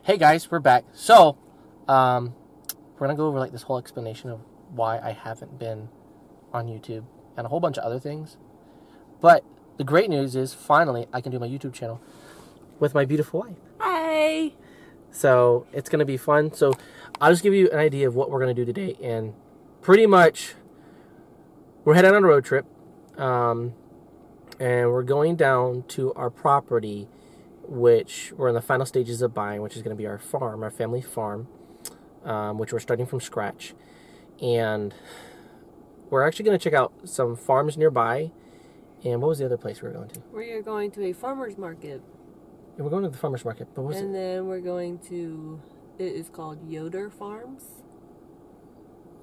Hey guys, we're back. So, we're gonna go over like this whole explanation of why I haven't been on YouTube and a whole bunch of other things. But the great news is finally I can do my YouTube channel with my beautiful wife. Hi. So it's gonna be fun. So I'll just give you an idea of what we're gonna do today, and pretty much we're heading on a road trip, and we're going down to our property, which we're in the final stages of buying, which is going to be our farm, our family farm, which we're starting from scratch. And we're actually going to check out some farms nearby. And what was the other place we were going to? We are going to a farmer's market. Yeah, we're going to the farmer's market. But what was and then we're going to, it is called Yoder Farms.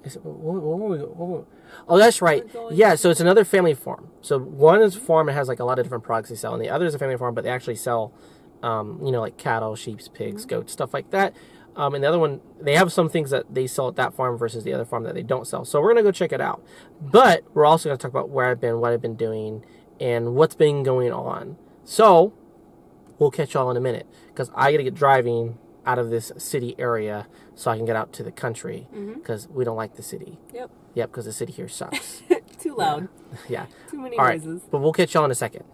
Is it, oh, that's right. Yeah, so it's another family farm. So one is a farm, it has like a lot of different products they sell. And the other is a family farm, but they actually sell, like cattle, sheep, pigs, goats, stuff like that. And the other one, they have some things that they sell at that farm versus the other farm that they don't sell. So we're going to go check it out. But we're also going to talk about where I've been, what I've been doing, and what's been going on. So we'll catch y'all in a minute because I got to get driving out of this city area so I can get out to the country because we don't like the city. Yep, because the city here sucks. Too loud. Yeah. Too many All noises. right, but we'll catch y'all in a second.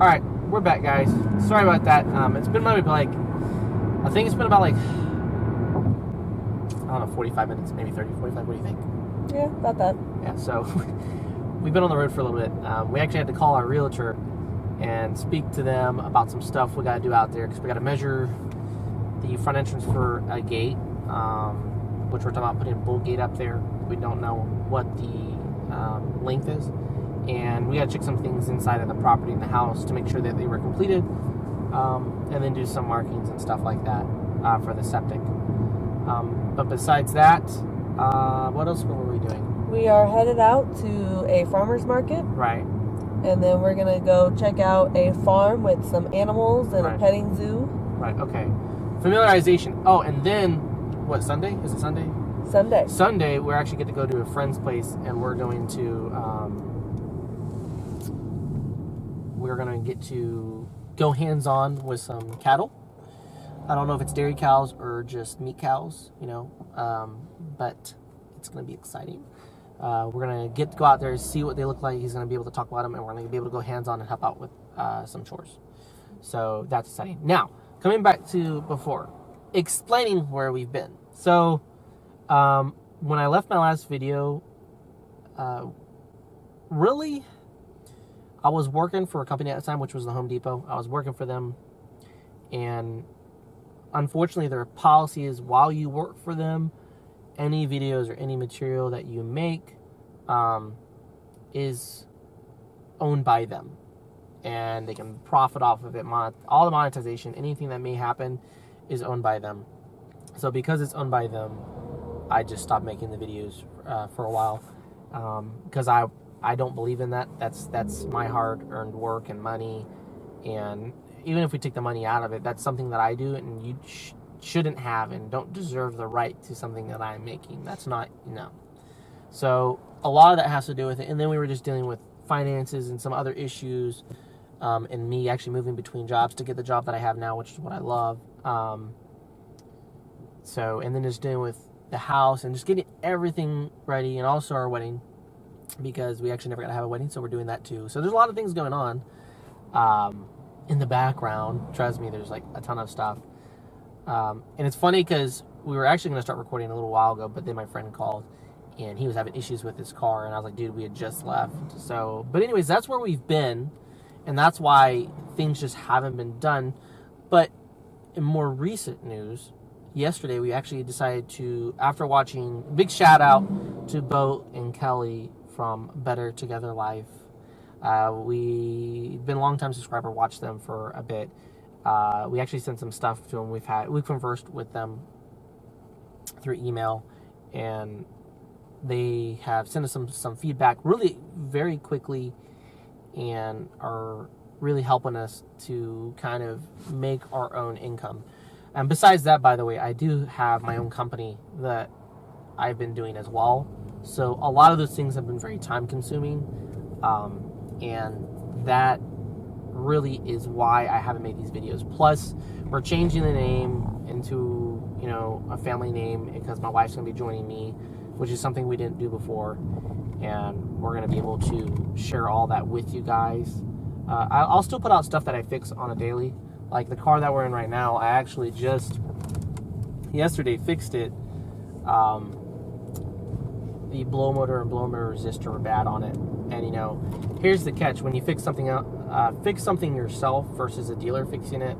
All right, we're back, guys. Sorry about that. It's been maybe like, I think it's been about like, I don't know, 45 minutes, maybe 30, 45. What do you think? Yeah, about that. Yeah, so we've been on the road for a little bit. We actually had to call our realtor and speak to them about some stuff we got to do out there because we got to measure the front entrance for a gate, which we're talking about putting a bull gate up there. We don't know what the length is, and we got to check some things inside of the property and the house to make sure that they were completed, and then do some markings and stuff like that for the septic. But besides that, what else were we doing? We are headed out to a farmer's market. Right. And then we're going to go check out a farm with some animals and a petting zoo. Right, okay. Familiarization. Oh, and then, what, Sunday? Is it Sunday? Sunday. Sunday, we're actually get to go to a friend's place, and we're going to, get to go hands-on with some cattle. I don't know if it's dairy cows or just meat cows, but it's going to be exciting. We're going to go out there, see what they look like. He's going to be able to talk about them, and we're going to be able to go hands-on and help out with some chores. So that's exciting. Now, coming back to before, explaining where we've been. So when I left my last video, really, I was working for a company at the time, which was the Home Depot. I was working for them, and unfortunately, their policy is while you work for them, any videos or any material that you make is owned by them, and they can profit off of it. All the monetization, anything that may happen, is owned by them. So because it's owned by them, I just stopped making the videos for a while because I don't believe in that. That's my hard-earned work and money, and even if we take the money out of it, that's something that I do, and you shouldn't have and don't deserve the right to something that I'm making. That's not, So a lot of that has to do with it. And then we were just dealing with finances and some other issues, and me actually moving between jobs to get the job that I have now, which is what I love. And then just dealing with the house and just getting everything ready, and also our wedding, because we actually never got to have a wedding, so we're doing that too. So there's a lot of things going on in the background. Trust me, there's like a ton of stuff. And it's funny because we were actually going to start recording a little while ago, but then my friend called and he was having issues with his car, and I was like, dude, we had just left. So, but anyways, that's where we've been, and that's why things just haven't been done. But in more recent news, yesterday we actually decided to, after watching, big shout out to Bo and Kelly from Better Together Life. We've been a long time subscriber, watched them for a bit. We actually sent some stuff to them. We've conversed with them through email, and they have sent us some feedback really very quickly, and are really helping us to kind of make our own income. And besides that, by the way, I do have my own company that I've been doing as well. So a lot of those things have been very time consuming, and that really is why I haven't made these videos. Plus, we're changing the name into, you know, a family name because my wife's going to be joining me, which is something we didn't do before. And we're going to be able to share all that with you guys. I'll still put out stuff that I fix on a daily. Like the car that we're in right now, I actually just yesterday fixed it. The blow motor and blow motor resistor were bad on it. And you know, here's the catch: when you fix something yourself versus a dealer fixing it,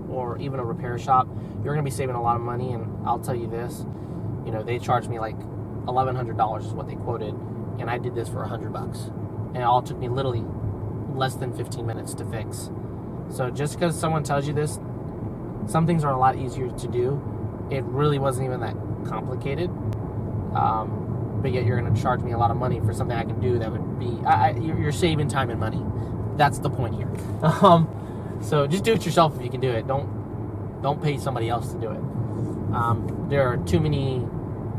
or even a repair shop, you're going to be saving a lot of money. And I'll tell you this, you know, they charged me like $1,100 is what they quoted, and I did this for $100, and it all took me literally less than 15 minutes to fix. So just because someone tells you this, some things are a lot easier to do. It really wasn't even that complicated. But yet you're going to charge me a lot of money for something I can do that would be, you're saving time and money. That's the point here. So just do it yourself if you can do it. Don't pay somebody else to do it. There are too many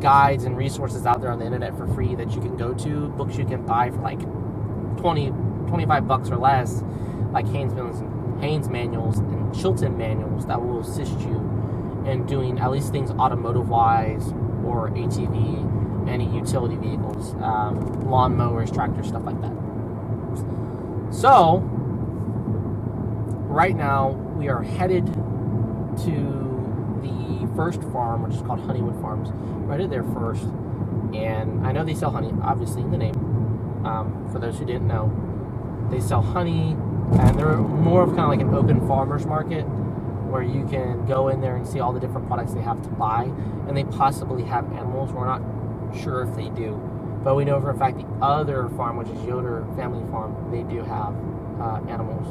guides and resources out there on the internet for free that you can go to, books you can buy for like $25 or less, like Haynes manuals and Chilton manuals that will assist you in doing at least things automotive wise, or ATV, any utility vehicles, lawn mowers, tractors, stuff like that. So right now we are headed to the first farm, which is called Honeywood Farms. We're headed there first, and I know they sell honey, obviously in the name. For those who didn't know, they sell honey, and they're more of kind of like an open farmers market where you can go in there and see all the different products they have to buy, and they possibly have animals. We're not sure if they do, but we know for a fact the other farm, which is Yoder Family Farm, they do have animals.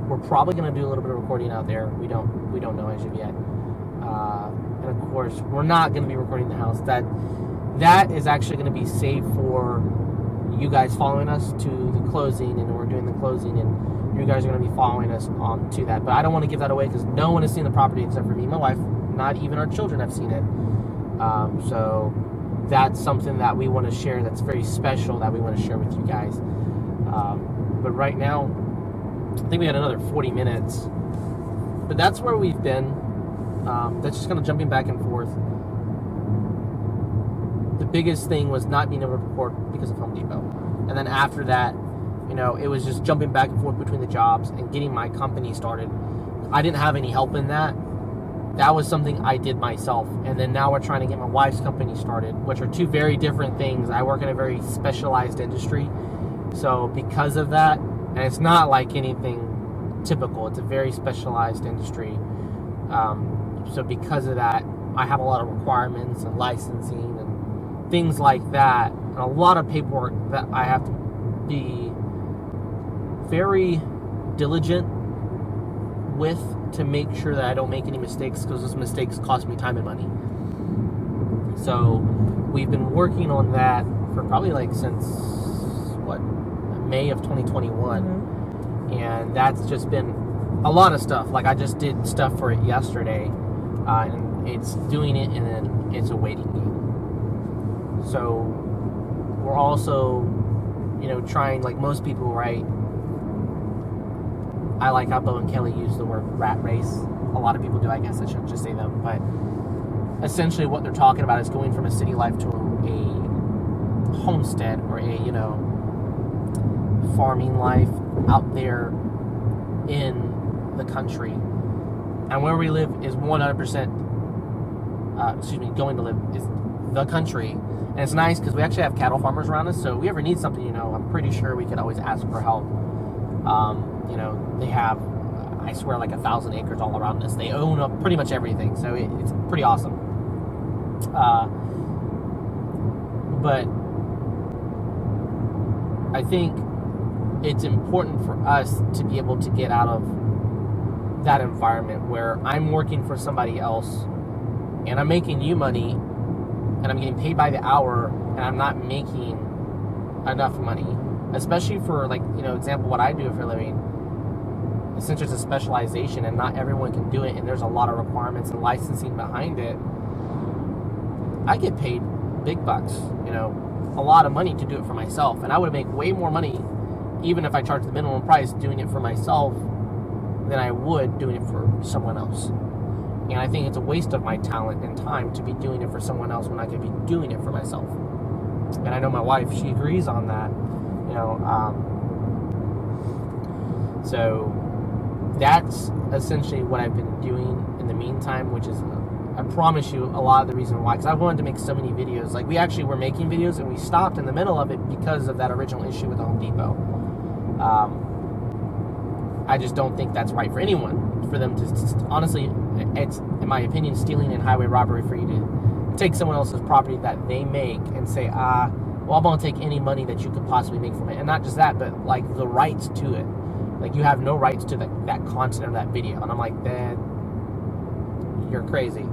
We're probably going to do a little bit of recording out there. We don't know as of yet. And of course, we're not going to be recording the house. That is actually going to be saved for you guys following us to the closing, and we're doing the closing, and you guys are going to be following us on to that. But I don't want to give that away because no one has seen the property except for me and my wife. Not even our children have seen it. So that's something that we want to share that's very special that we want to share with you guys. But right now, I think we had another 40 minutes. But that's where we've been. That's just kind of jumping back and forth. The biggest thing was not being able to record because of Home Depot. And then after that, you know, it was just jumping back and forth between the jobs and getting my company started. I didn't have any help in that. That was something I did myself. And then now we're trying to get my wife's company started, which are two very different things. I work in a very specialized industry. So because of that, and it's not like anything typical, it's a very specialized industry. So because of that, I have a lot of requirements and licensing and things like that, and a lot of paperwork that I have to be very diligent with to make sure that I don't make any mistakes, because those mistakes cost me time and money. So we've been working on that for probably like since May of 2021. And that's just been a lot of stuff. Like I just did stuff for it yesterday, and it's doing it, and then it's a waiting game. So we're also, you know, trying, like most people, right? I like how Bo and Kelly use the word rat race. A lot of people do. I guess I shouldn't just say them, but essentially what they're talking about is going from a city life to a homestead, or a, you know, farming life out there in the country. And where we live is 100%, going to live is the country. And it's nice because we actually have cattle farmers around us, so if we ever need something, you know, I'm pretty sure we could always ask for help. You know, they have, I swear, like 1,000 acres all around us. They own up pretty much everything, so it's pretty awesome. But I think it's important for us to be able to get out of that environment where I'm working for somebody else and I'm making you money and I'm getting paid by the hour and I'm not making enough money, especially for, like, you know, example, what I do for a living. Since it's a specialization and not everyone can do it, and there's a lot of requirements and licensing behind it, I get paid big bucks, you know, a lot of money to do it for myself, and I would make way more money even if I charged the minimum price doing it for myself than I would doing it for someone else. And I think it's a waste of my talent and time to be doing it for someone else when I could be doing it for myself. And I know my wife, she agrees on that, you know. So that's essentially what I've been doing in the meantime, which is, I promise you, a lot of the reason why. Because I wanted to make so many videos. Like, we actually were making videos and we stopped in the middle of it because of that original issue with the Home Depot. I just don't think that's right for anyone. For them to, honestly, it's, in my opinion, stealing and highway robbery for you to take someone else's property that they make and say, well, I'm going to take any money that you could possibly make from it. And not just that, but like the rights to it. Like, you have no rights to that content of that video. And I'm like, man, you're crazy.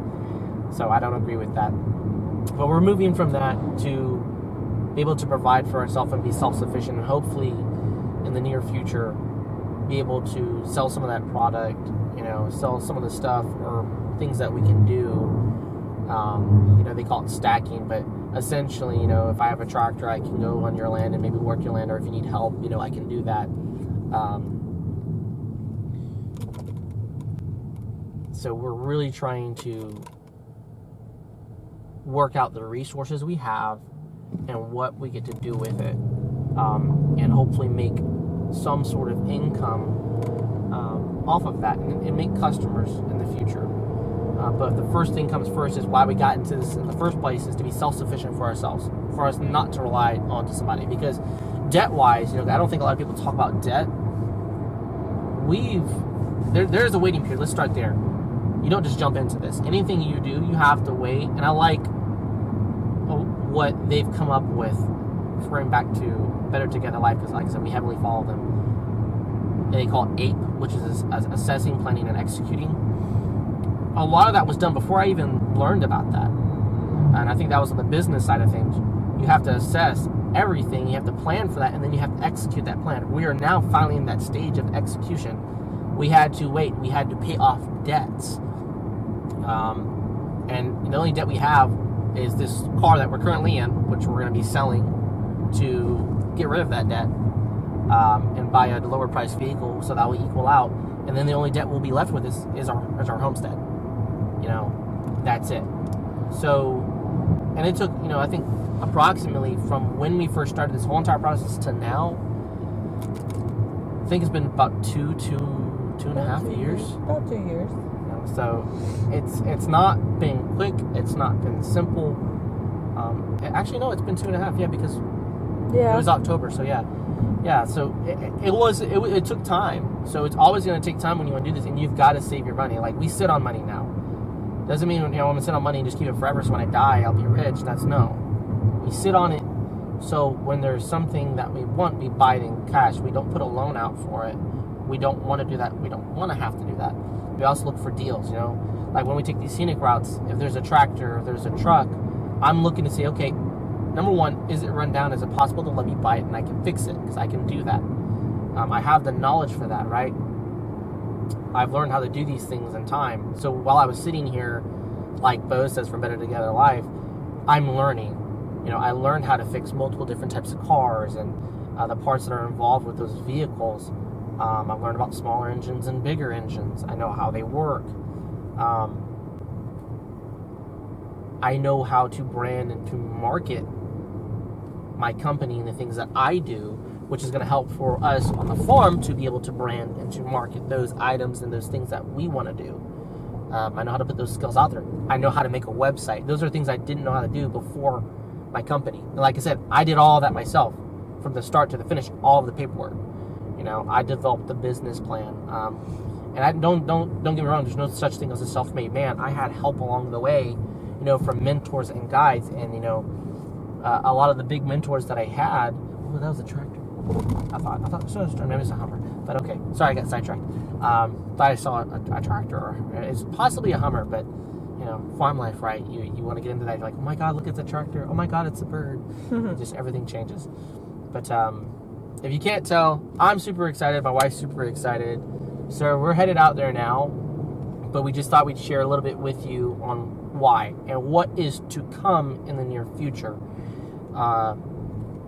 So I don't agree with that. But we're moving from that to be able to provide for ourselves and be self-sufficient, and hopefully in the near future be able to sell some of that product, you know, sell some of the stuff or things that we can do. You know, they call it stacking, but essentially, you know, if I have a tractor, I can go on your land and maybe work your land, or if you need help, you know, I can do that. So we're really trying to work out the resources we have and what we get to do with it, and hopefully make some sort of income off of that, and make customers in the future. But the first thing comes first is why we got into this in the first place, is to be self-sufficient for ourselves, for us not to rely onto somebody. Because debt-wise, you know, I don't think a lot of people talk about debt. There's a waiting period. Let's start there. You don't just jump into this. Anything you do, you have to wait. And I like what they've come up with, referring back to Better Together Life, because like I said, we heavily follow them. And they call it APE, which is assessing, planning, and executing. A lot of that was done before I even learned about that. And I think that was on the business side of things. You have to assess everything, you have to plan for that, and then you have to execute that plan. We are now finally in that stage of execution. We had to wait, we had to pay off debts. And the only debt we have is this car that we're currently in, which we're going to be selling to get rid of that debt, and buy a lower price vehicle, so that will equal out. And then the only debt we'll be left with is our homestead. You know, that's it. So, and it took, you know, I think approximately from when we first started this whole entire process to now, I think it's been about two and a half years. About 2 years. So it's not been quick. It's not been simple. Actually, no, it's been 2.5. Yeah, because it was October. So yeah. So it took time. So it's always going to take time when you want to do this, and you've got to save your money. Like, we sit on money now. Doesn't mean, you know, I'm going to sit on money and just keep it forever. So when I die, I'll be rich. That's no. We sit on it. So when there's something that we want, we buy it in cash. We don't put a loan out for it. We don't want to do that. We don't want to have to do that. We also look for deals, you know. Like when we take these scenic routes, if there's a tractor, if there's a truck, I'm looking to say, okay, number one, is it run down? Is it possible to let me buy it and I can fix it? Because I can do that. I have the knowledge for that, right? I've learned how to do these things in time. So while I was sitting here, like Bo says from Better Together Life, I'm learning. You know, I learned how to fix multiple different types of cars and the parts that are involved with those vehicles. I've learned about smaller engines and bigger engines. I know how they work. I know how to brand and to market my company and the things that I do, which is going to help for us on the farm to be able to brand and to market those items and those things that we want to do. I know how to put those skills out there. I know how to make a website. Those are things I didn't know how to do before my company. And like I said, I did all that myself from the start to the finish, all of the paperwork. You know, I developed the business plan. And I don't get me wrong, there's no such thing as a self-made man. I had help along the way, you know, from mentors and guides. And, you know, a lot of the big mentors that I had, oh, that was a tractor. I thought so. Maybe it's a Hummer. But okay, sorry, I got sidetracked. Thought I saw a tractor, or it's possibly a Hummer, but, you know, farm life, right? You want to get into that, you're like, oh my God, look, it's a tractor. Oh my God, it's a bird. Just everything changes. But, if you can't tell, I'm super excited. My wife's super excited. So we're headed out there now. But we just thought we'd share a little bit with you on why and what is to come in the near future.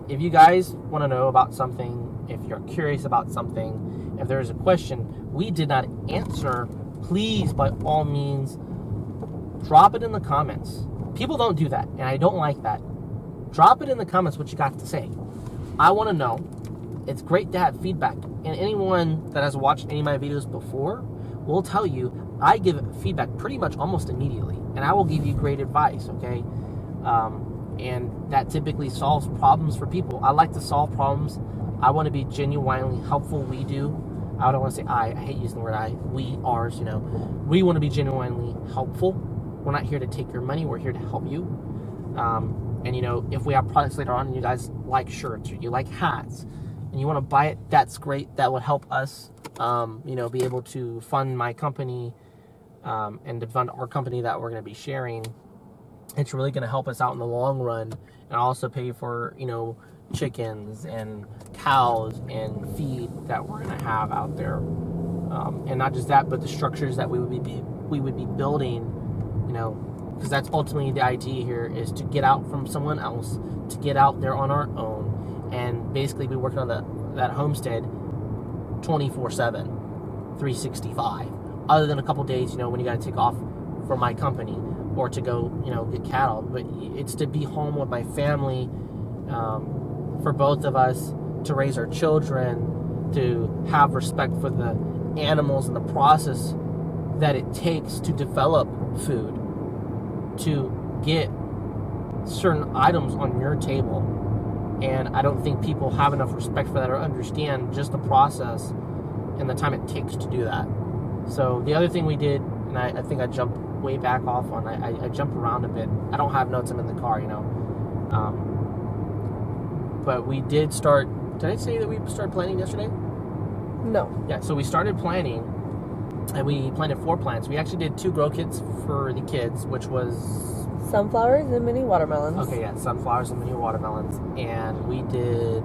If you guys want to know about something, if you're curious about something, if there's a question we did not answer, please, by all means, drop it in the comments. People don't do that, and I don't like that. Drop it in the comments what you got to say. I want to know. It's great to have feedback. And anyone that has watched any of my videos before will tell you I give feedback pretty much almost immediately. And I will give you great advice, okay? And that typically solves problems for people. I like to solve problems. I want to be genuinely helpful. We do. I don't want to say I hate using the word I. We, ours, you know. We want to be genuinely helpful. We're not here to take your money. We're here to help you. And, you know, if we have products later on and you guys like shirts or you like hats and you want to buy it, that's great. That would help us, you know, be able to fund my company and to fund our company that we're going to be sharing. It's really going to help us out in the long run and also pay for, you know, chickens and cows and feed that we're going to have out there. And not just that, but the structures that we would be building, you know, because that's ultimately the idea here, is to get out from someone else, to get out there on our own, and basically be working on that homestead 24/7, 365. Other than a couple days, you know, when you got to take off for my company or to go, you know, get cattle. But it's to be home with my family, for both of us, to raise our children, to have respect for the animals and the process that it takes to develop food, to get certain items on your table. And I don't think people have enough respect for that or understand just the process and the time it takes to do that. So the other thing we did, and I think I jumped way back off on, I jumped around a bit. I don't have notes, I'm in the car, you know. But we did start, did I say that we started planning yesterday? No. Yeah, so we started planning, and we planted 4 plants. We actually did 2 grow kits for the kids, which was sunflowers and mini watermelons. Okay, yeah, sunflowers and mini watermelons. And we did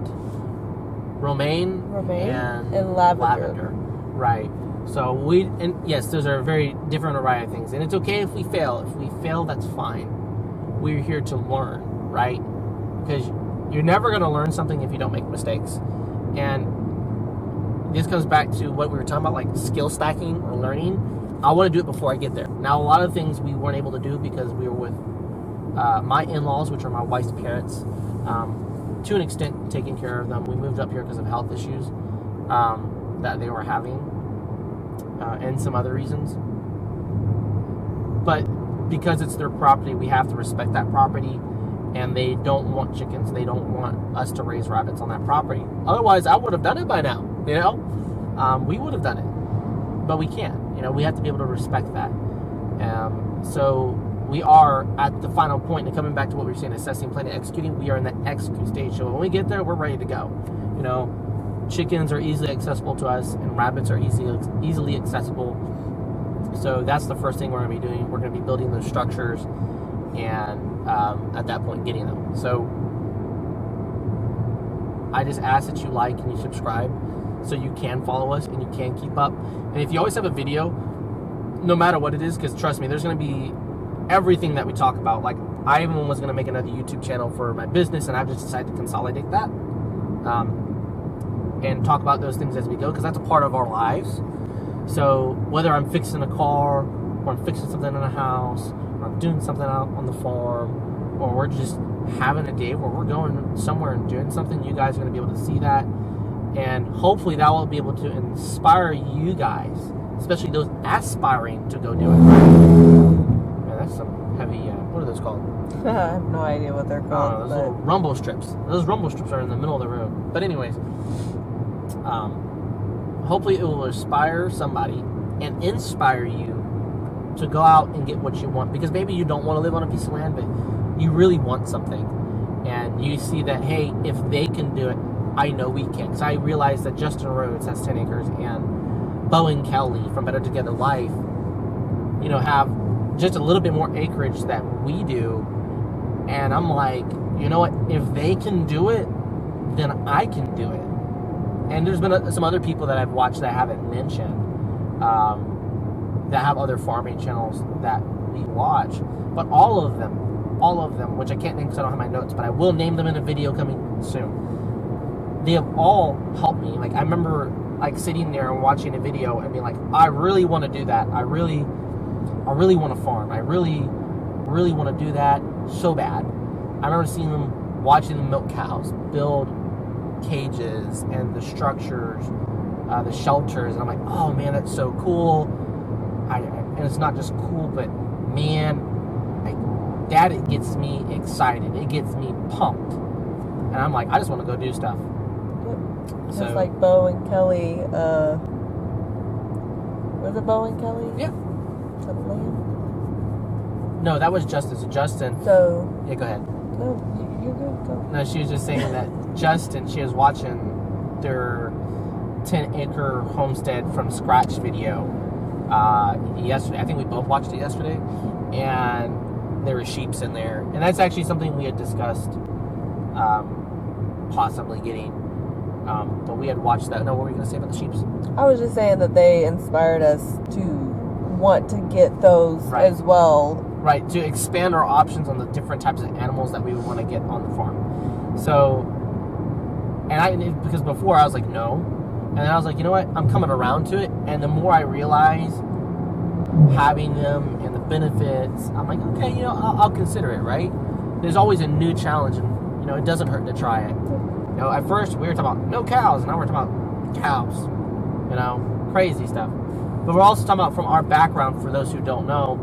romaine and lavender. Right. So and yes, those are very different variety of things. And it's okay if we fail. If we fail, that's fine. We're here to learn, right? Because you're never going to learn something if you don't make mistakes. And this comes back to what we were talking about, like skill stacking or learning. I want to do it before I get there. Now, a lot of things we weren't able to do because we were with my in-laws, which are my wife's parents, to an extent taking care of them. We moved up here because of health issues that they were having, and some other reasons. But because it's their property, we have to respect that property, and they don't want chickens. They don't want us to raise rabbits on that property. Otherwise, I would have done it by now, you know? We would have done it, but we can't. You know, we have to be able to respect that. So we are at the final point, and coming back to what we were saying, assessing, planning, executing, we are in the execute stage. So when we get there, we're ready to go. You know, chickens are easily accessible to us, and rabbits are easily accessible. So that's the first thing we're going to be doing. We're going to be building those structures, and at that point, getting them. So I just ask that you like and you subscribe so you can follow us and you can keep up. And if you always have a video, no matter what it is, because trust me, there's going to be everything that we talk about. Like, I even was going to make another YouTube channel for my business, and I've just decided to consolidate that and talk about those things as we go, because that's a part of our lives. So whether I'm fixing a car, or I'm fixing something in a house, or I'm doing something out on the farm, or we're just having a day where we're going somewhere and doing something, you guys are going to be able to see that. And hopefully that will be able to inspire you guys, especially those aspiring to go do it. Man, that's some heavy, what are those called? I have no idea what they're called. Those little rumble strips. Those rumble strips are in the middle of the room. But anyways, hopefully it will inspire somebody and inspire you to go out and get what you want. Because maybe you don't want to live on a piece of land, but you really want something. And you see that, hey, if they can do it, I know we can. Because I realized that Justin Rhodes has 10 acres and Bowen Kelly from Better Together Life, you know, have just a little bit more acreage than we do. And I'm like, you know what? If they can do it, then I can do it. And there's been some other people that I've watched that I haven't mentioned, that have other farming channels that we watch. But all all of them, which I can't name because I don't have my notes, but I will name them in a video coming soon. They have all helped me. Like, I remember like sitting there and watching a video and being like, I really want to do that. I really want to farm. I really want to do that so bad. I remember seeing them, watching them milk cows, build cages and the structures, the shelters, and I'm like, oh man, that's so cool. And it's not just cool, but man, like, it gets me excited. It gets me pumped, and I'm like, I just want to go do stuff. Yep. Just like Bo and Kelly. Was it Bo and Kelly? Yeah. To the land? No, that was Justin. So Justin. So. Yeah, go ahead. No, you're good. Go. No, she was just saying that Justin, she was watching their 10-acre homestead from scratch video yesterday. I think we both watched it yesterday, and there were sheeps in there, and that's actually something we had discussed possibly getting, but we had watched that. No, what were you going to say about the sheeps? I was just saying that they inspired us to want to get those as well. Right, to expand our options on the different types of animals that we would want to get on the farm. So, because before I was like, no. And then I was like, you know what? I'm coming around to it. And the more I realize having them and the benefits, I'm like, okay, you know, I'll consider it, right? There's always a new challenge, and, you know, it doesn't hurt to try it. You know, at first we were talking about no cows, and now we're talking about cows. You know, crazy stuff. But we're also talking about from our background, for those who don't know,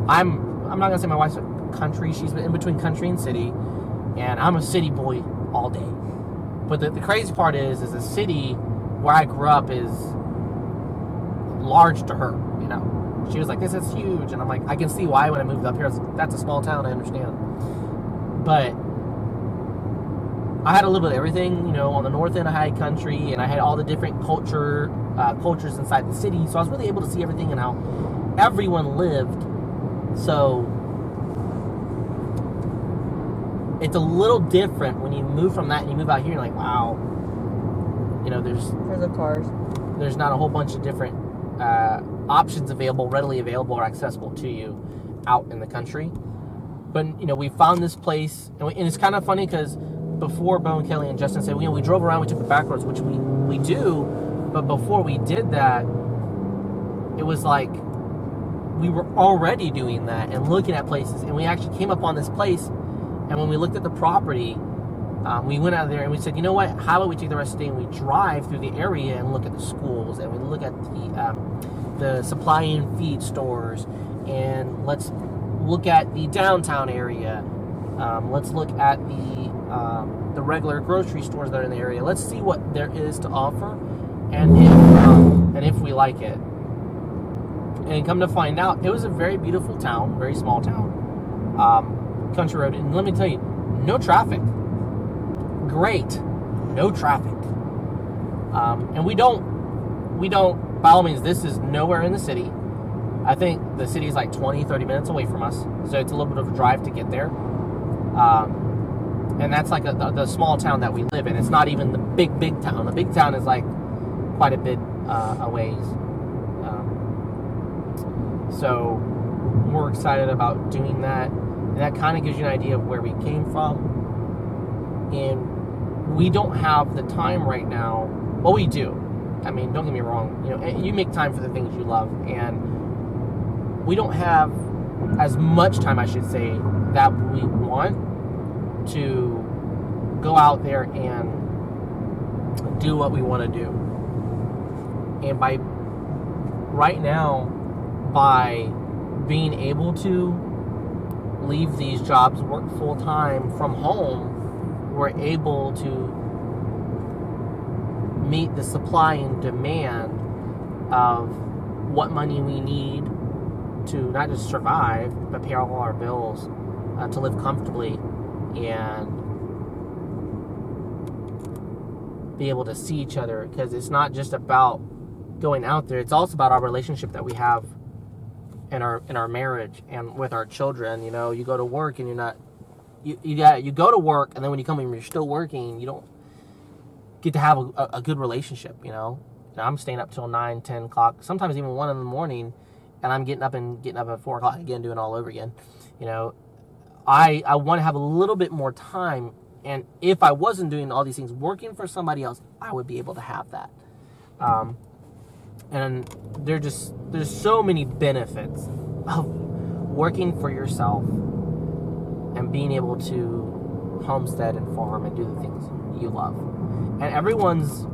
I'm not going to say my wife's a country. She's in between country and city. And I'm a city boy all day. But the crazy part is the city where I grew up is large to her, you know. She was like, this is huge. And I'm like, I can see why when I moved up here. That's a small town, I understand. But I had a little bit of everything, you know. On the north end, I had country, and I had all the different cultures inside the city. So I was really able to see everything and how everyone lived. So it's a little different when you move from that and you move out here. You're like, wow, you know, there's the cars. There's not a whole bunch of different options available, readily available or accessible to you out in the country. But you know, we found this place, and it's kind of funny because before Bo and Kelly and Justin said, you know, we drove around, we took the back roads, which we do. But before we did that, it was like we were already doing that and looking at places, and we actually came up on this place. And when we looked at the property, we went out there and we said, you know what, how about we take the rest of the day and we drive through the area and look at the schools, and we look at the supply and feed stores, and let's look at the downtown area. Let's look at the regular grocery stores that are in the area. Let's see what there is to offer, and if we like it. And come to find out, it was a very beautiful town, very small town, country road, and let me tell you, no traffic. Great, no traffic. And we don't, by all means, this is nowhere in the city. I think the city is like 20, 30 minutes away from us, so it's a little bit of a drive to get there. And that's like the small town that we live in. It's not even the big town. The big town is like quite a bit a ways. So we're excited about doing that. And that kind of gives you an idea of where we came from. And we don't have the time right now. Well, we do. I mean, don't get me wrong. You know, you make time for the things you love. And we don't have as much time, I should say, that we want to go out there and do what we want to do. And by right now, by being able to leave these jobs, work full-time from home, we're able to meet the supply and demand of what money we need to not just survive, but pay all our bills, to live comfortably and be able to see each other. Because it's not just about going out there, it's also about our relationship that we have in our marriage and with our children. You know, you go to work and you're not, you go to work, and then when you come in, you're still working. You don't get to have a good relationship. You know, and I'm staying up till 9, 10 o'clock, sometimes even 1 in the morning, and I'm getting up at 4 o'clock again, doing it all over again. You know, I want to have a little bit more time. And if I wasn't doing all these things, working for somebody else, I would be able to have that. And there's so many benefits of working for yourself and being able to homestead and farm and do the things you love. And everyone's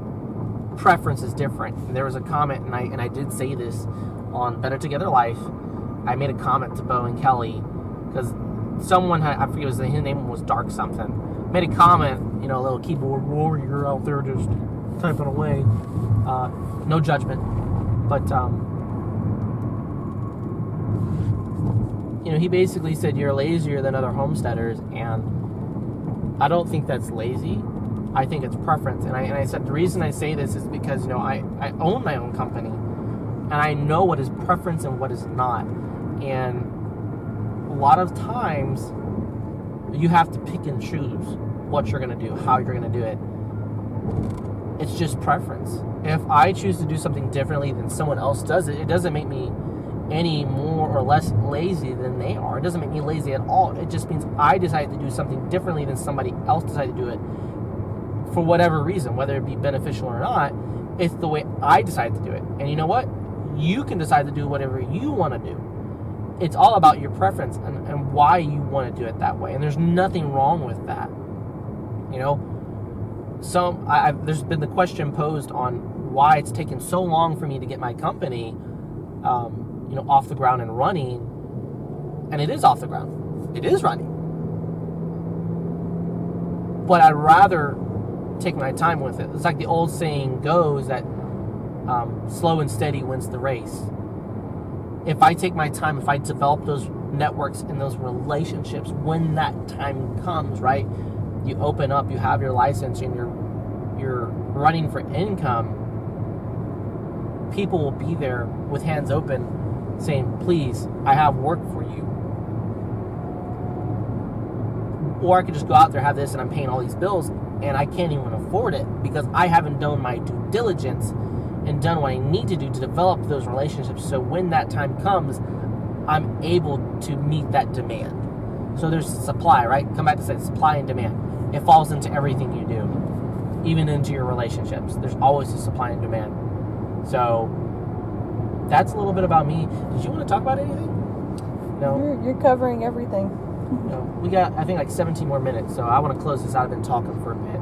preference is different. And there was a comment, and I did say this on Better Together Life. I made a comment to Bo and Kelly because someone had, I forget his name was Dark something, made a comment, a little keyboard warrior out there just typing away. No judgment, but he basically said you're lazier than other homesteaders, and I don't think that's lazy. I think it's preference. And I said the reason I say this is because I own my own company, and I know what is preference and what is not. And a lot of times you have to pick and choose what you're going to do, how you're going to do it. It's just preference. If I choose to do something differently than someone else does it, it doesn't make me any more or less lazy than they are. It doesn't make me lazy at all. It just means I decided to do something differently than somebody else decided to do it for whatever reason, whether it be beneficial or not. It's the way I decided to do it. And you know what? You can decide to do whatever you want to do. It's all about your preference and why you want to do it that way. And there's nothing wrong with that. There's been the question posed on why it's taken so long for me to get my company, off the ground and running. And it is off the ground. It is running. But I'd rather take my time with it. It's like the old saying goes that slow and steady wins the race. If I take my time, if I develop those networks and those relationships, when that time comes, right? You open up, you have your license, and you're running for income. People will be there with hands open, saying, "Please, I have work for you." Or I could just go out there, have this, and I'm paying all these bills, and I can't even afford it because I haven't done my due diligence and done what I need to do to develop those relationships. So when that time comes, I'm able to meet that demand. So there's supply, right? Come back to say supply and demand. It falls into everything you do, even into your relationships. There's always a supply and demand. So that's a little bit about me. Did you want to talk about anything? No? You're covering everything. We got, I think, like 17 more minutes, so I want to close this out. I've been talking for a bit.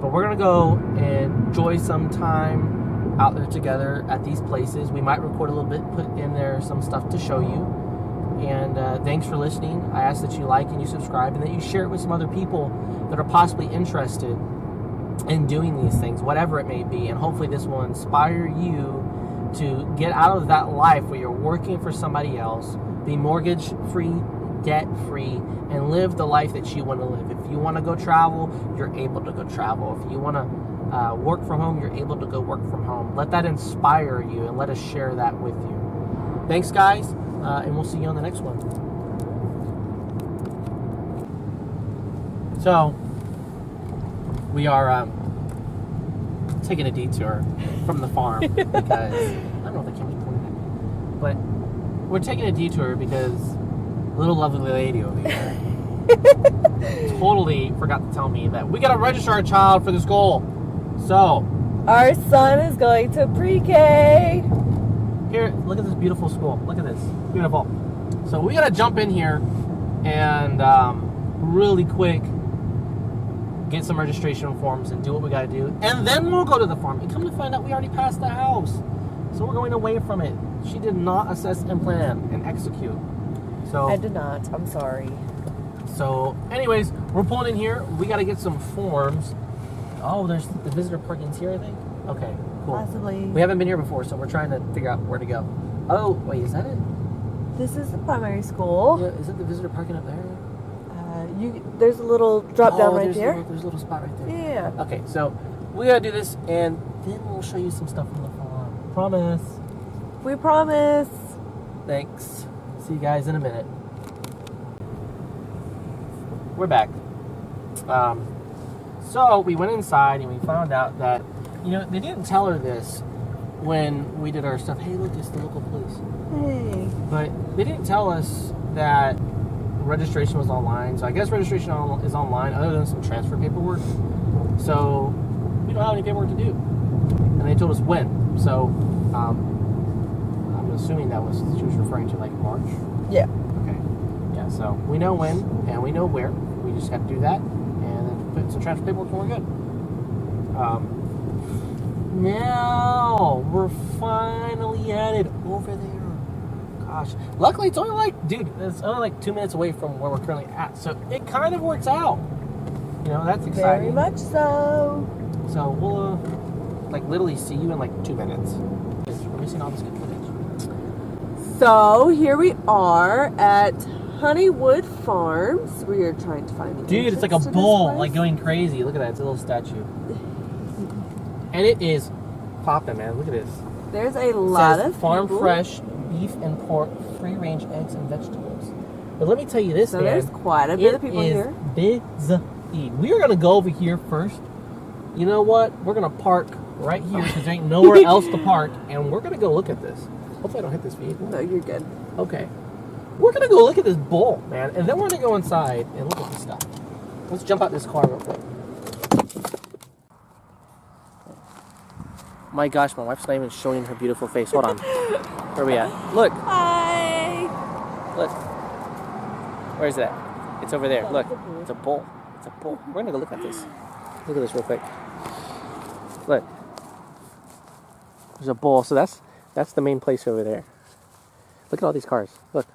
But we're going to go and enjoy some time out there together at these places. We might record a little bit, put in there some stuff to show you. And thanks for listening. I ask that you like and you subscribe and that you share it with some other people that are possibly interested in doing these things, whatever it may be. And hopefully this will inspire you to get out of that life where you're working for somebody else, be mortgage-free, debt-free, and live the life that you want to live. If you want to go travel, you're able to go travel. If you want to work from home, you're able to go work from home. Let that inspire you and let us share that with you. Thanks, guys. And we'll see you on the next one. So, we are taking a detour from the farm because, I don't know if the camera's pointing at me, but we're taking a detour because little lovely lady over here totally forgot to tell me that we got to register our child for the school. So, our son is going to pre-K. Here, look at this beautiful school. Look at this. Beautiful. So we got to jump in here and really quick get some registration forms and do what we got to do. And then we'll go to the farm. And come to find out, we already passed the house. So we're going away from it. She did not assess and plan and execute. So I did not. I'm sorry. So anyways, we're pulling in here. We got to get some forms. Oh, there's the visitor parking's here, I think. Okay. Cool. Possibly. We haven't been here before, so we're trying to figure out where to go. Oh, wait, is that it? This is the primary school. Yeah, is it the visitor parking up there? There's a little drop down right there. There's a little spot right there. Yeah. Okay, so we gotta do this, and then we'll show you some stuff from the farm. Promise. We promise. Thanks. See you guys in a minute. We're back. So we went inside and we found out that, they didn't tell her this when we did our stuff. Hey, look, it's the local police. Hey. But they didn't tell us that registration was online. So I guess registration is online other than some transfer paperwork. So we don't have any paperwork to do. And they told us when. So I'm assuming that was she was referring to like March. Yeah. Okay. Yeah. So we know when and we know where. We just have to do that and then put some transfer paperwork and we're good. Now we're finally headed over there. Gosh, luckily it's only like 2 minutes away from where we're currently at, so it kind of works out. You know, that's exciting. Very much so. So we'll like literally see you in like 2 minutes. We're missing all this good footage. So here we are at Honeywood Farms. We are trying to find the Dude, it's like a entrance to this bull, place. like going crazy. Look at that, it's a little statue, and it is popping, man. Look at this. There's a lot of farm people. fresh beef and pork, free range eggs and vegetables. But let me tell you this, So man. there's quite a bit of people here. Busy. We are gonna go over here first. You know what? We're gonna park right here because there ain't nowhere else to park, and we're gonna go look at this. Hopefully, I don't hit this vehicle. No, you're good. Okay. We're gonna go look at this bull, man, and then we're gonna go inside and look at this stuff. Let's jump out this car real quick. My gosh, my wife's not even showing her beautiful face. Hold on. Where are we at? Look. Hi. Look. Where's that? It's over there. Oh, Look. it's a bull. It's a bull. It's a bull. We're gonna go look at this. Look at this real quick. Look. There's a bull. So that's the main place over there. Look at all these cars. Look.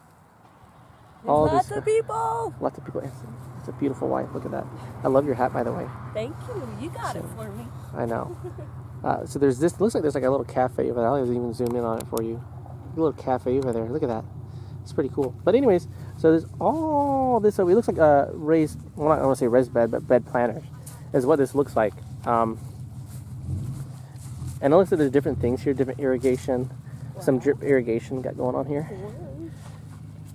All Lots these of people. Lots of people. It's a beautiful wife. Look at that. I love your hat, by the way. Thank you. You got it for me. I know. So there's this. Looks like there's like a little cafe over there. I'll even zoom in on it for you. A little cafe over there. Look at that. It's pretty cool. But anyways, so there's all this. So it looks like a raised. Well, I don't want to say raised bed, but bed planters is what this looks like. And it looks like there's different things here, different irrigation, some drip irrigation got going on here.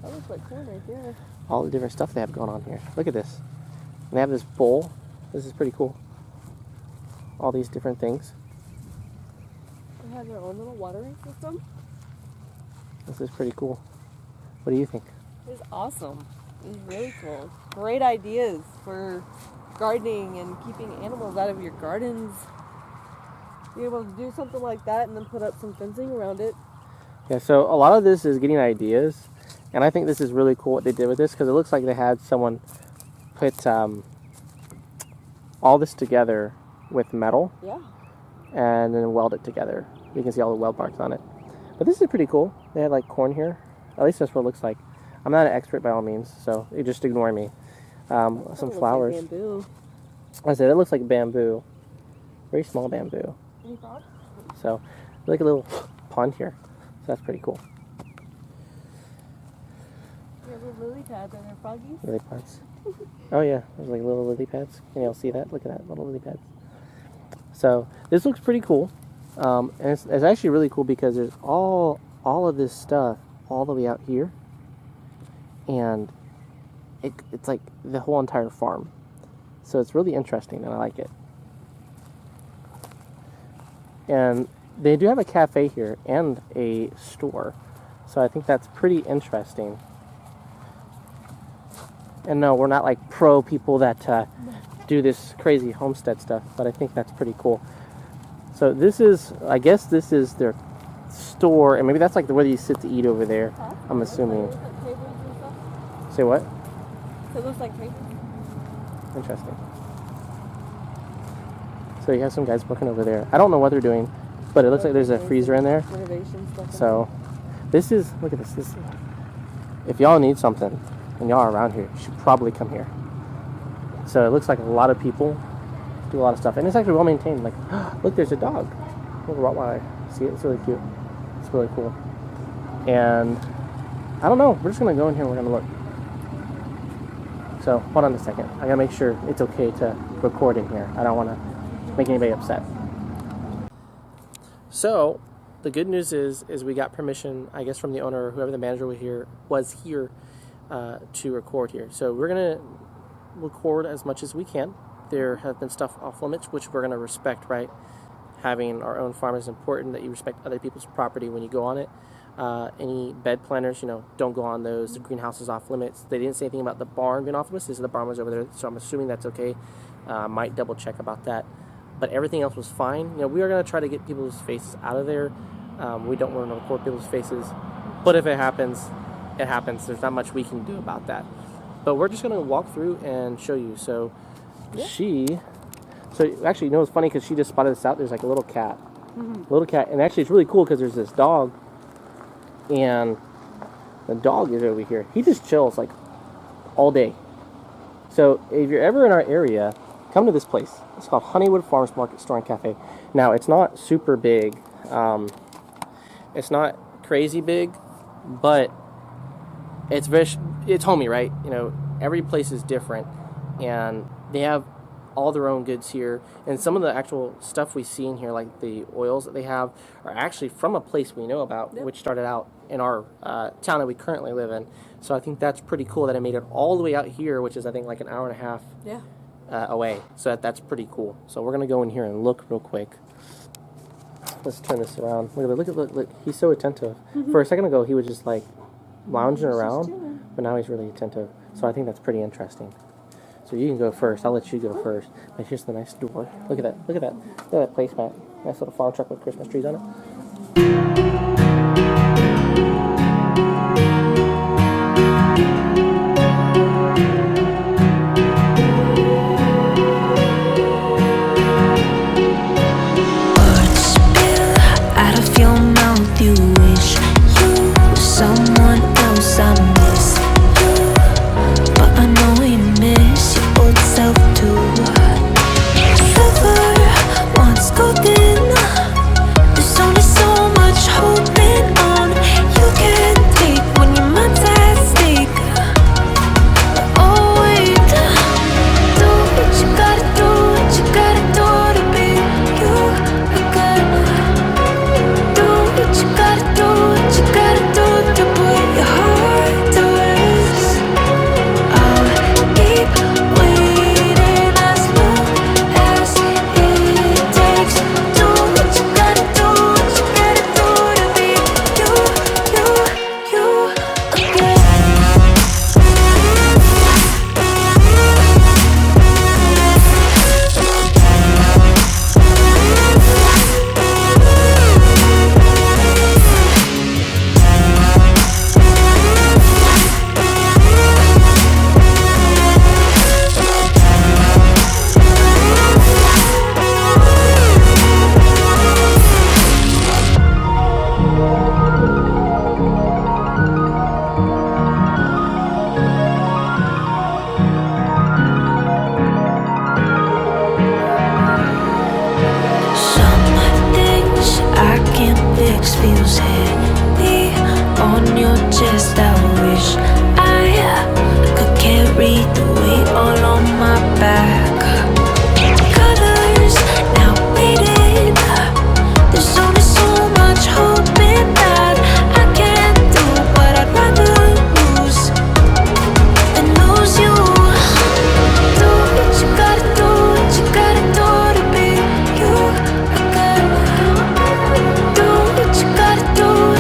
That looks like corn right there. All the different stuff they have going on here. Look at this. And they have this bowl. This is pretty cool. All these different things. They have their own little watering system. This is pretty cool. What do you think? It's awesome. It's really cool. Great ideas for gardening and keeping animals out of your gardens. Be able to do something like that and then put up some fencing around it. Yeah, so a lot of this is getting ideas. And I think this is really cool what they did with this because it looks like they had someone put all this together with metal. Yeah. And then weld it together. You can see all the weld marks on it. But this is pretty cool. They had like corn here. At least that's what it looks like. I'm not an expert by all means, so you just ignore me. Some flowers. Like bamboo. I said it looks like bamboo. Very small bamboo. Any thoughts? So, like a little pond here. So that's pretty cool. You have little lily pads. Are there froggies? Lily pads. Oh yeah, there's like little lily pads. Can y'all see that? Look at that, little lily pads. So this looks pretty cool, and it's actually really cool because there's all of this stuff all the way out here, and it's like the whole entire farm. So it's really interesting, and I like it. And they do have a cafe here and a store, so I think that's pretty interesting. And no, we're not like pro people that do this crazy homestead stuff, but I think that's pretty cool. So this is, I guess this is their store, and maybe that's like where you sit to eat over there, I'm assuming. Looks like tables and stuff. Say what? So it looks like tables. Interesting. So you have some guys working over there. I don't know what they're doing, but it looks like there's a freezer in there. Renovation stuff. So this is, look at this. If y'all need something and y'all are around here, you should probably come here. So it looks like a lot of people do a lot of stuff, and it's actually well maintained. Like, look, there's a dog, a little Rottweiler. See it? It's really cute. It's really cool. And I don't know. We're just gonna go in here and we're gonna look. So hold on a second. I gotta make sure it's okay to record in here. I don't want to make anybody upset. So the good news is we got permission, I guess, from the owner or whoever the manager was here to record here. So we're gonna record as much as we can. There have been stuff off limits, which we're gonna respect, right? having our own farm is important, that you respect other people's property when you go on it. Any bed planters, don't go on those. The greenhouse is off limits. They didn't say anything about the barn being off limits. They said the barn was over there, so I'm assuming that's okay. Might double check about that. But everything else was fine. We are going to try to get people's faces out of there. We don't want to record people's faces. But if it happens, it happens. There's not much we can do about that. But we're just going to walk through and show you. So actually, what's funny, because she just spotted this out. There's like a little cat. Little cat. And actually, it's really cool because there's this dog. And the dog is over here. He just chills like all day. So if you're ever in our area, come to this place. It's called Honeywood Farms Market Store and Cafe. Now, it's not super big. It's not crazy big, but it's homey, right? Every place is different, and they have all their own goods here. And some of the actual stuff we see in here, like the oils that they have, are actually from a place we know about, which started out in our town that we currently live in. So I think that's pretty cool that it made it all the way out here, which is, I think, like an hour and a half away. So that's pretty cool. So we're going to go in here and look real quick. Let's turn this around. Look. He's so attentive. For a second ago, he was just like lounging around, but now he's really attentive. So I think that's pretty interesting. So you can go first. I'll let you go first. But here's the nice door. Look at that. Look at that placemat. Nice little farm truck with Christmas trees on it. Do what you gotta do.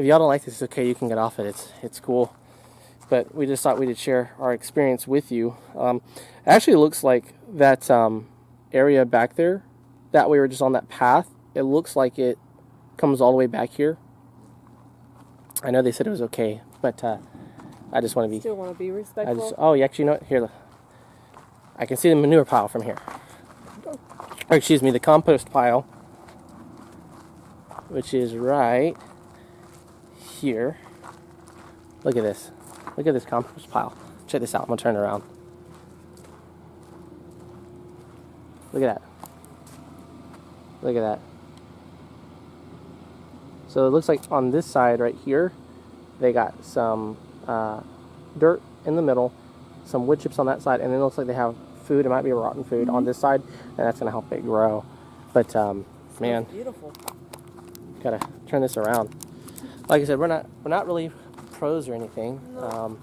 y'all don't like this, it's okay. You can get off it. It's cool. But we just thought we'd share our experience with you. It actually looks like that area back there, that we were just on that path, it looks like it comes all the way back here. I know they said it was okay, but I just want to be... Still want to be respectful? oh, yeah, actually, you know what? Here, I can see the manure pile from here. Or, excuse me, the compost pile, which is right here. Look at this. Look at this compost pile. Check this out. I'm going to turn it around. Look at that. Look at that. So it looks like on this side right here, they got some dirt in the middle, some wood chips on that side, and then it looks like they have food. It might be rotten food on this side, and that's going to help it grow. But, man, beautiful. Gotta turn this around. Like I said, we're not really pros or anything. No.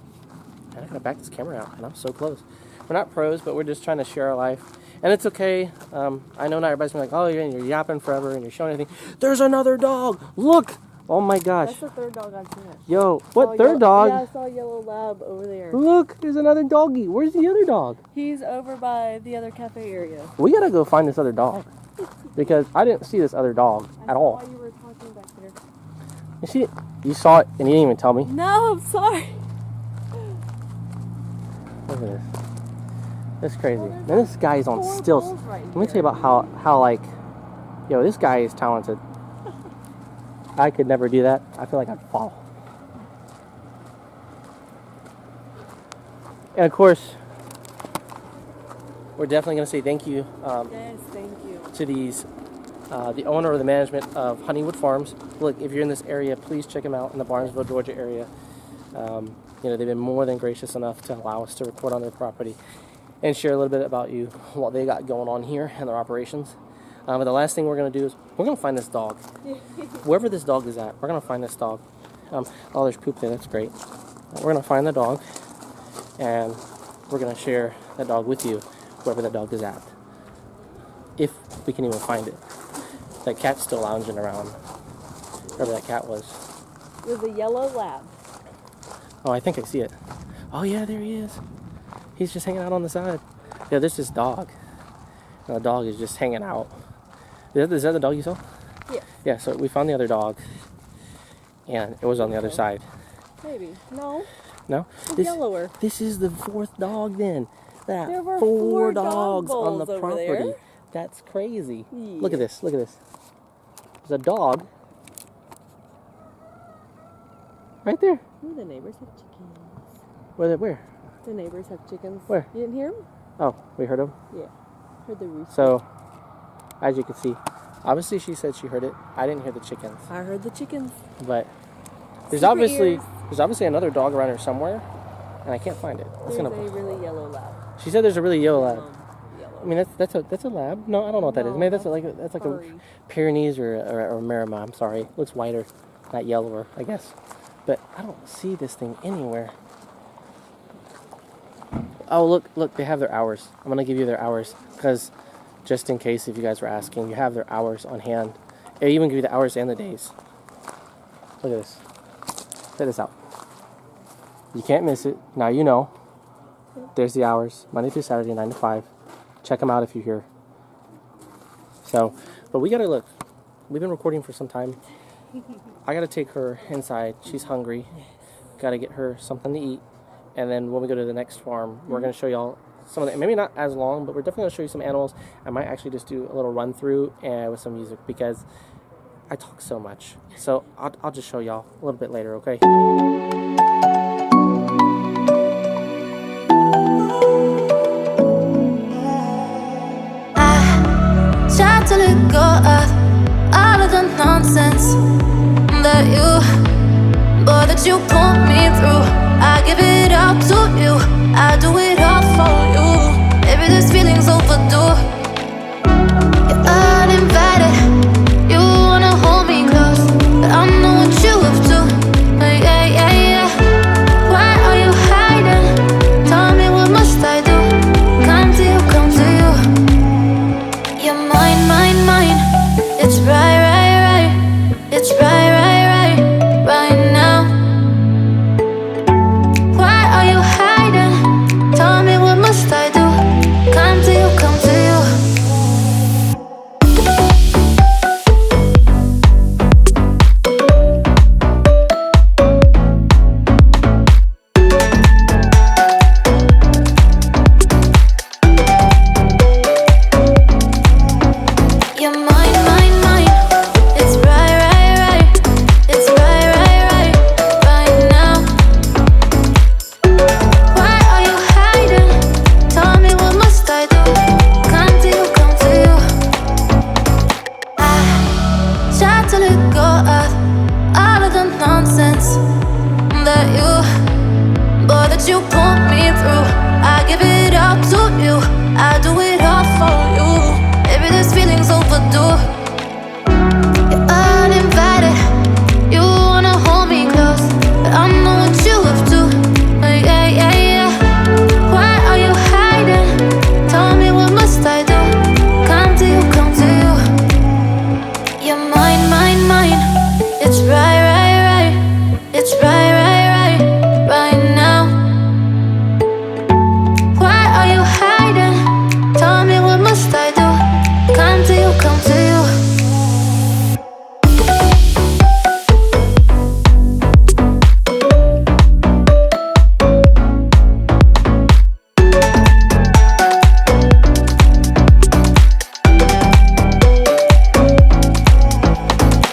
I gotta back this camera out, and I'm so close. We're not pros, but we're just trying to share our life, and it's okay. I know not everybody's gonna be like, oh, you're yapping forever and you're showing anything. There's another dog. Look. Oh my gosh. That's the third dog I've seen. Yo, what third dog? Yeah, I saw a yellow lab over there. Look, there's another doggy. Where's the other dog? He's over by the other cafe area. We gotta go find this other dog, because I didn't see this other dog at all. I saw you were talking back there. You saw it and you didn't even tell me. No, I'm sorry. Look at this. That's crazy. Man, this guy is on Four stilts. bulls right Let me tell you about how like, yo, this guy is talented. I could never do that. I feel like I'd fall. And of course, we're definitely going to say thank you Yes, thank you. to these, the owner or the management of Honeywood Farms. Look, if you're in this area, please check them out in the Barnesville, Georgia area. You know, they've been more than gracious enough to allow us to record on their property and share a little bit about you, what they got going on here and their operations. But the last thing we're going to do is we're going to find this dog. Wherever this dog is at, we're going to find this dog. Oh, there's poop there. That's great. We're going to find the dog, and we're going to share that dog with you, wherever that dog is at. If we can even find it. That cat's still lounging around, wherever that cat was. With a yellow lab. Oh, I think I see it. Oh, yeah, there he is. He's just hanging out on the side. Yeah, there's this dog. The dog is just hanging out. Is that the dog you saw? Yeah. Yeah, so we found the other dog, and it was on the other side. Maybe. No. No? It's yellower. This is the fourth dog then. There were four four dog dogs on the bowls over property. there. That's crazy. Yeah. Look at this. Look at this. There's a dog right there. Ooh, the neighbors have chickens. Where? The neighbors have chickens. Where? You didn't hear them? Oh, we heard him. Yeah. Heard the rooster. So, as you can see, obviously she said she heard it. I didn't hear the chickens, I heard the chickens. but there's Super obviously ears. another dog around here somewhere, and I can't find it. It's There's gonna. a really yellow lab. She said there's a really yellow lab. Yellow. I mean that's a lab. No, I don't know what that is. No, Maybe that's that's like furry. a Pyrenees or a Maremma. I'm sorry, it looks whiter, not yellower, I guess. But I don't see this thing anywhere. Oh, look, they have their hours. I'm gonna give you their hours because just in case if you guys were asking, you have their hours on hand. They even give you the hours and the days. Look at this. Check this out. You can't miss it. Now you know. There's the hours, Monday through Saturday, 9 to 5. Check them out if you're here. So, but we gotta look. We've been recording for some time. I gotta take her inside. She's hungry. Gotta get her something to eat. And then when we go to the next farm, we're gonna show y'all some of the, maybe not as long, but we're definitely gonna show you some animals. I might actually just do a little run through with some music because I talk so much. So I'll just show y'all a little bit later, okay? Try to let go of all of the nonsense that you put me through. I give it all to you. I do it all for you. Maybe this feeling's overdue. You're uninvited. You wanna hold me close, but I know what you have to. Yeah. Why are you hiding? Tell me what must I do? Come to you. You're mine. It's right. It's right now. that you put me through. I give it up to you. I do it all for you. Maybe this feeling's overdue. You're uninvited. You wanna hold me close, but I know what you have to. Yeah, yeah, yeah. Why are you hiding? Tell me, what must I do? Come to you, come to you. You're mine, mine, mine. It's right, right, right. It's right, right, right, right now. Why are you hiding? Tell me, what must I do? Come to you, come to you.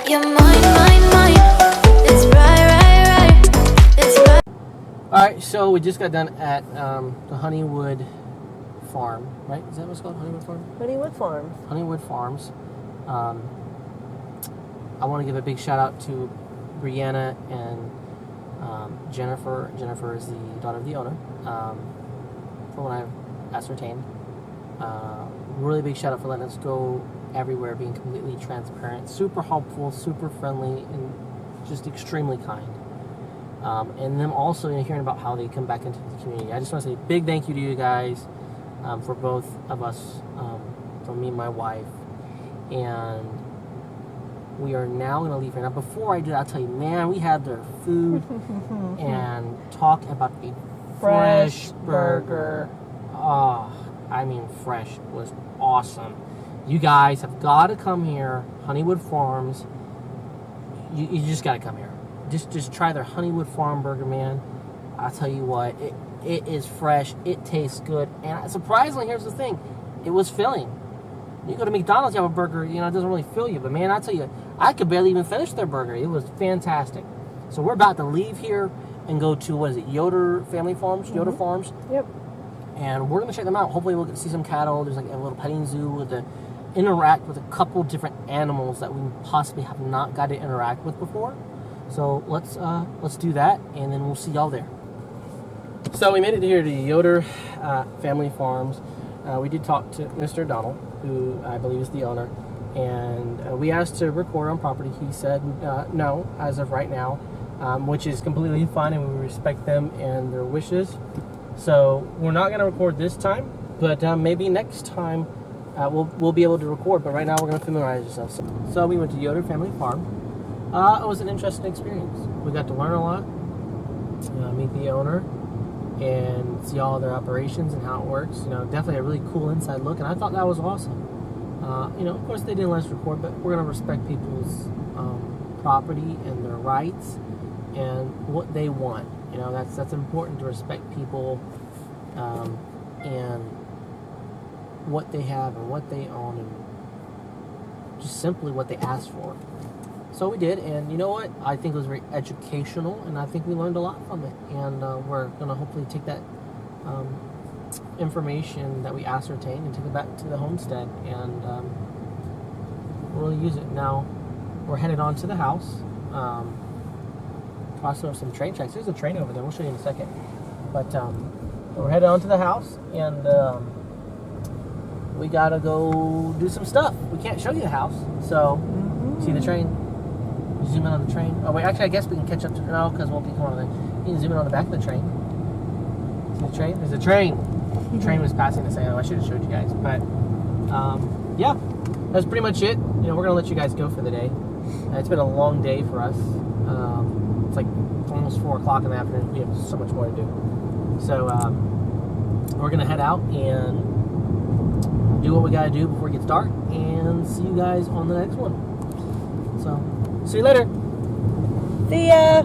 You're mine, mine, mine. It's right, right, right. It's right. Alright, so we just got done at the Honeywood Farm, right? Is that what it's called? Honeywood Farm? Honeywood Farms. Honeywood Farms. I want to give a big shout out to Brianna and Jennifer. Jennifer is the daughter of the owner, from what I've ascertained. Really big shout out for letting us go everywhere, being completely transparent, super helpful, super friendly, and just extremely kind. And them also hearing about how they come back into the community. I just want to say a big thank you to you guys, for both of us, for me and my wife. And we are now going to leave here. Now, before I do that, I'll tell you, man, we had their food and talk about a fresh burger. Oh, I mean, fresh was awesome. You guys have got to come here, Honeywood Farms. You just got to come here. Just try their Honeywood Farm burger, man. I'll tell you what, it is fresh, it tastes good, and surprisingly, here's the thing, it was filling. You go to McDonald's, you have a burger, it doesn't really fill you, but man, I tell you, I could barely even finish their burger. It was fantastic. So we're about to leave here and go to, what is it, Yoder Family Farms? Mm-hmm. Yoder Farms? Yep. And we're going to check them out. Hopefully we'll get to see some cattle. There's like a little petting zoo with interact with a couple different animals that we possibly have not got to interact with before. So let's do that, and then we'll see y'all there. So we made it here to Yoder Family Farms. We did talk to Mr. Donald, who I believe is the owner, and we asked to record on property. He said no, as of right now, which is completely fine, and we respect them and their wishes. So we're not going to record this time, but maybe next time we'll be able to record. But right now we're going to familiarize ourselves. So we went to Yoder Family Farm. It was an interesting experience. We got to learn a lot, meet the owner, and see all their operations and how it works. Definitely a really cool inside look, and I thought that was awesome. Of course they didn't let us record, but we're going to respect people's property and their rights and what they want. That's important, to respect people and what they have and what they own, and just simply what they ask for. So we did, and you know what? I think it was very educational, and I think we learned a lot from it. And we're going to hopefully take that information that we ascertained and take it back to the homestead and really use it. Now, we're headed on to the house. Crossing over some train tracks. There's a train over there. We'll show you in a second. But we're headed on to the house, and we got to go do some stuff. We can't show you the house, so see the train? Zoom in on the train. Oh wait, actually I guess we can catch up to because we'll be coming on there. You can zoom in on the back of the train. See the train? There's a train. The train was passing the same. I should have showed you guys. But yeah, that's pretty much it. We're gonna let you guys go for the day. It's been a long day for us. It's like almost 4 o'clock in the afternoon. We have so much more to do. So we're gonna head out and do what we gotta do before it gets dark, and see you guys on the next one. So, see you later. See ya.